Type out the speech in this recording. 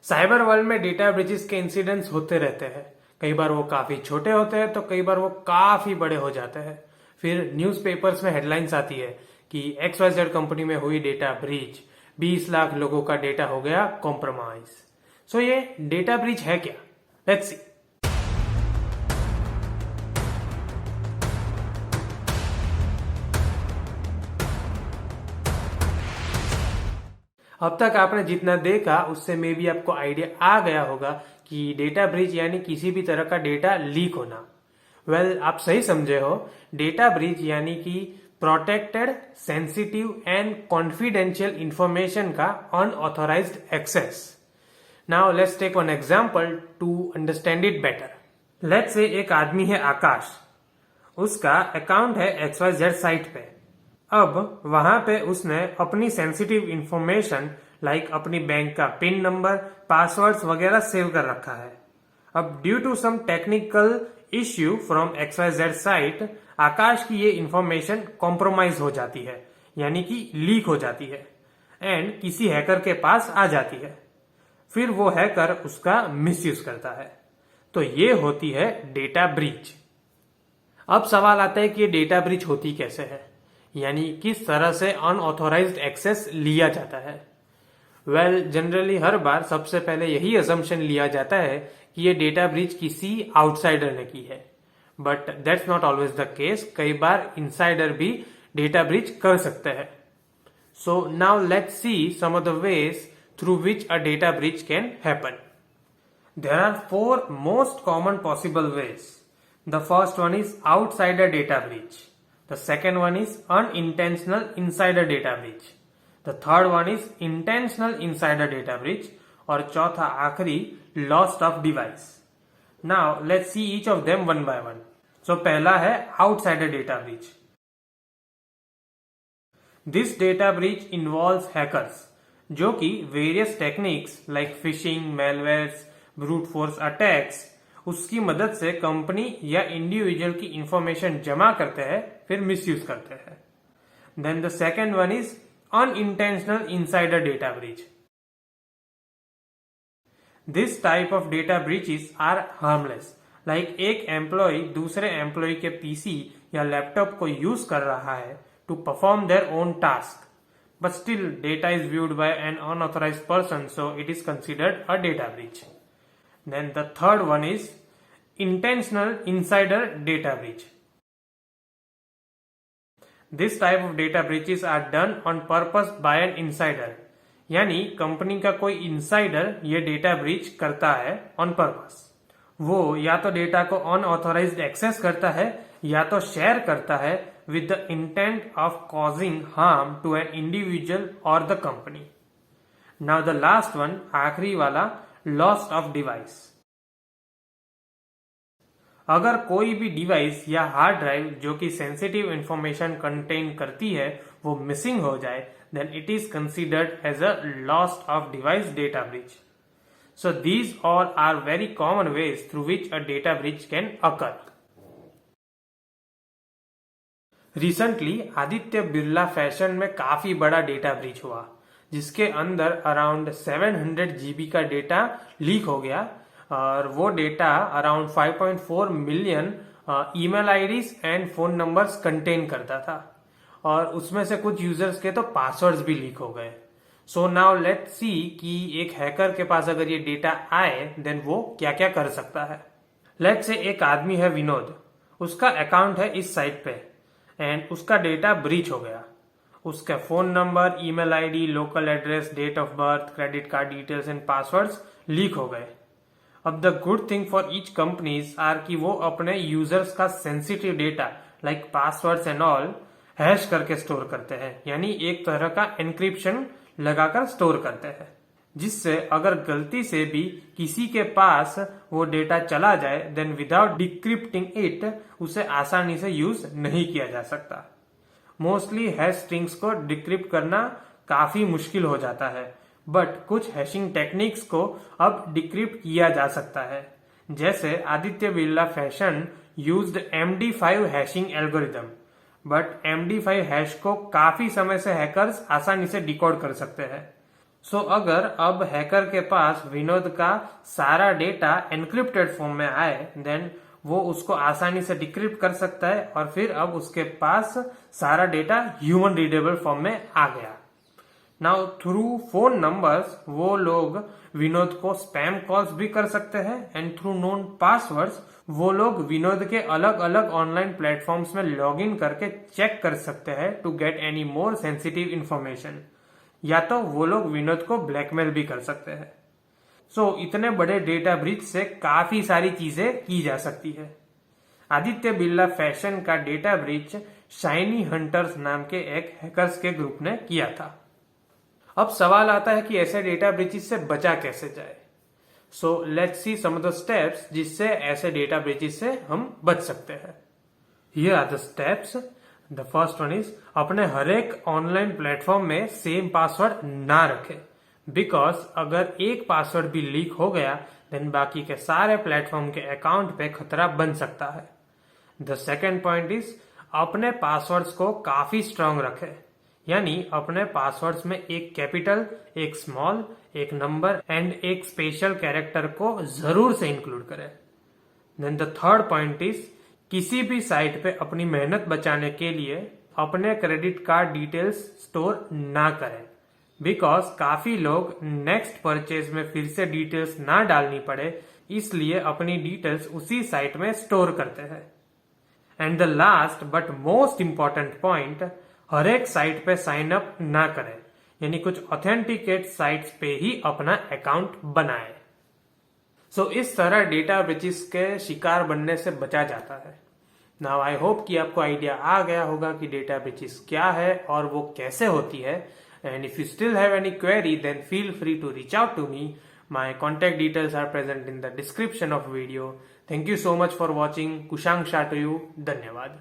Cyber world में data breaches के incidents होते रहते हैं। कई बार वो काफी छोटे होते हैं तो कई बार वो काफी बड़े हो जाते हैं। फिर न्यूज़पेपर्स में हेडलाइंस आती है कि XYZ कंपनी में हुई डेटा ब्रीच, 20 लाख लोगों का डेटा हो गया कॉम्प्रोमाइज। सो ये डेटा ब्रीच है क्या? Let's see. अब तक आपने जितना देखा उससे मे भी आपको आइडिया आ गया होगा कि डेटा ब्रीच यानी किसी भी तरह का डेटा लीक होना। वेल, आप सही समझे हो। डेटा ब्रीच यानी कि protected, sensitive and confidential information का unauthorised access. Now let's take one example to understand it better. Let's say एक आदमी है आकाश, उसका अकाउंट है XYZ साइट पे। अब वहां पे उसने अपनी सेंसिटिव इंफॉर्मेशन लाइक अपनी बैंक का पिन नंबर, पासवर्ड्स वगैरह सेव कर रखा है। अब due to some technical issue from XYZ site, Akash की ये इंफॉर्मेशन कॉम्प्रोमाइज हो जाती है, यानी कि लीक हो जाती है एंड किसी हैकर के पास आ जाती है। फिर वो हैकर उसका मिसयूज करता है। तो ये होती है डेटा ब्रीच। अब सवाल आता है कि ये डेटा ब्रीच होती कैसे है, यानी किस तरह से अनऑथोराइज्ड एक्सेस लिया जाता है। वेल, जनरली हर बार सबसे पहले यही अजम्पशन लिया जाता है कि ये डेटा ब्रीच किसी आउटसाइडर ने की है, but that's not always the case. कई बार इनसाइडर भी डेटा ब्रीच कर सकते हैं। So now let's see some of the ways through which a data breach can happen. There are 4 most common possible ways. The first one is outsider data breach. The second one is unintentional insider data breach. The third one is intentional insider data breach. और चौथा आखिरी loss of device. Now let's see each of them one by one. So पहला है outsider data breach. This data breach involves hackers जो कि various techniques like phishing, malwares, brute force attacks उसकी मदद से कंपनी या इंडिविजुअल की information जमा करते हैं, फिर मिसयूज करते हैं। Then the second one is unintentional insider data breach. This type of data breaches are harmless. Like एक एम्प्लॉय दूसरे एम्प्लॉय के पीसी या लैपटॉप को यूज कर रहा है to perform their own task, but still data is viewed by an unauthorized person, so it is considered a data breach. Then the third one is intentional insider data breach. This type of data breaches are done on purpose by an insider. यानी company का कोई insider ये data breach करता है on purpose. वो या तो data को अनऑथोराइज्ड एक्सेस करता है या तो शेयर करता है with the intent of causing harm to an individual or the company. Now the last one, आखिरी वाला, loss of device. अगर कोई भी डिवाइस या हार्ड ड्राइव जो कि सेंसिटिव इंफॉर्मेशन कंटेन करती है वो मिसिंग हो जाए, then it is considered as a loss of device data breach. So these all are very common ways through which a data breach can occur. Recently Aditya Birla fashion में काफी बड़ा data breach हुआ, जिसके अंदर अराउंड 700 GB का data leak हो गया और वो data around 5.4 million email IDs and phone numbers contain करता था और उसमें से कुछ यूजर्स के तो पासवर्ड्स भी लीक हो गए। सो नाउ लेट्स सी कि एक हैकर के पास अगर ये डेटा आए देन वो क्या क्या कर सकता है। लेट्स से एक आदमी है विनोद, उसका अकाउंट है इस साइट पे एंड उसका डेटा ब्रीच हो गया। उसका phone number, email ID, local address, date of birth, credit card details and passwords leak हो गए। अब the good thing for each companies are कि वो अपने यूजर्स का sensitive data like passwords and all hash करके स्टोर करते हैं, यानी एक तरह का एनक्रिप्शन लगाकर स्टोर करते हैं, जिससे अगर गलती से भी किसी के पास वो डेटा चला जाए देन विदाउट डिक्रिप्टिंग इट उसे आसानी से यूज नहीं किया जा सकता। मोस्टली हैश स्ट्रिंग्स को डिक्रिप्ट करना काफी मुश्किल हो जाता है, बट कुछ हैशिंग टेक्निक्स को अब डिक्रिप्ट किया जा सकता है। जैसे Aditya Birla fashion used MD5 hashing algorithm, but MD5 hash को काफी समय से हैकर्स आसानी से डिकोड कर सकते हैं। सो अगर अब हैकर के पास विनोद का सारा डेटा एनक्रिप्टेड फॉर्म में आए देन वो उसको आसानी से डिक्रिप्ट कर सकता है और फिर अब उसके पास सारा डेटा ह्यूमन रीडेबल फॉर्म में आ गया। नाउ थ्रू फोन नंबर्स वो लोग विनोद को स्पैम कॉल्स भी कर सकते हैं एंड थ्रू नोन पासवर्ड्स वो लोग विनोद के अलग अलग ऑनलाइन प्लेटफॉर्म्स में लॉग इन करके चेक कर सकते हैं to get any more sensitive information, या तो वो लोग विनोद को ब्लैकमेल भी कर सकते हैं। सो इतने बड़े डेटा ब्रीच से काफी सारी चीजें की जा सकती है। आदित्य बिरला फैशन का डेटा ब्रीच शाइनी हंटर्स नाम के एक हैकर्स के ग्रुप ने किया था। अब सवाल आता है कि ऐसे डेटा ब्रीचेस से बचा कैसे जाए। So let's see some of the steps जिससे ऐसे डेटा ब्रीचेस से हम बच सकते हैं। Here are the steps. The first one is अपने हर एक ऑनलाइन प्लेटफॉर्म में सेम पासवर्ड ना रखें, बिकॉज अगर एक पासवर्ड भी लीक हो गया देन बाकी के सारे प्लेटफॉर्म के अकाउंट पे खतरा बन सकता है। द सेकेंड पॉइंट इज अपने पासवर्ड्स को काफी स्ट्रांग रखें, यानी अपने पासवर्ड्स में एक कैपिटल, एक स्मॉल, एक नंबर एंड एक स्पेशल कैरेक्टर को जरूर से इंक्लूड करें। Then the third point is किसी भी साइट पे अपनी मेहनत बचाने के लिए अपने क्रेडिट कार्ड डिटेल्स स्टोर ना करें, बिकॉज काफी लोग नेक्स्ट परचेज में फिर से डिटेल्स ना डालनी पड़े इसलिए अपनी डिटेल्स उसी साइट में स्टोर करते हैं। And the last but most important point, हर एक साइट पे साइन अप ना करें, यानी कुछ ऑथेंटिकेट साइट्स पे ही अपना अकाउंट बनाए। सो इस तरह डेटा ब्रीचेस के शिकार बनने से बचा जाता है। नाउ आई होप कि आपको आइडिया आ गया होगा कि डेटा ब्रीचेस क्या है और वो कैसे होती है। And if you still have any query then feel free to reach out to me. My contact details are present in the description of video. Thank you so much for watching. Kushank Shah to you. धन्यवाद।